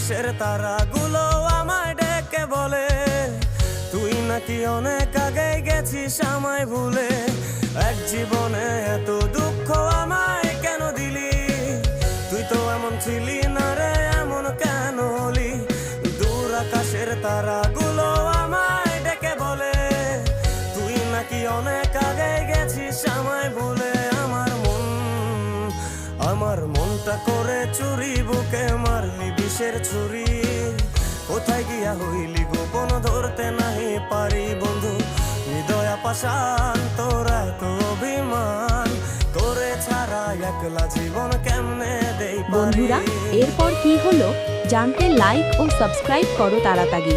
আকাশের তারাগুলো আমায় ডেকে বলে তুই নাকি অনেক আগে গেছিস আমায় ভুলে। এক জীবনে এত দুঃখ আমায় কেন দিলি, তুই তো এমন ছিলি না রে, এমন কেন হলি। দূর আকাশের তারাগুলো আমায় ডেকে বলে তুই নাকি অনেক আগে গেছিস আমায় ভুলে। আমার মনটা করে চুরি, বুকে মারলি বিষের ছুরি। কোথায় গিয়া হইলি গোপন ধরতে নাহি পারি বন্ধু। হৃদয় পাষাণ তোরা তো অভিমান, তোরে ছাড়া একলা জীবন কেমনে দেই পারি। বন্ধুরা, এরপর কি হলো জানতে লাইক ও সাবস্ক্রাইব করো তাড়াতাড়ি।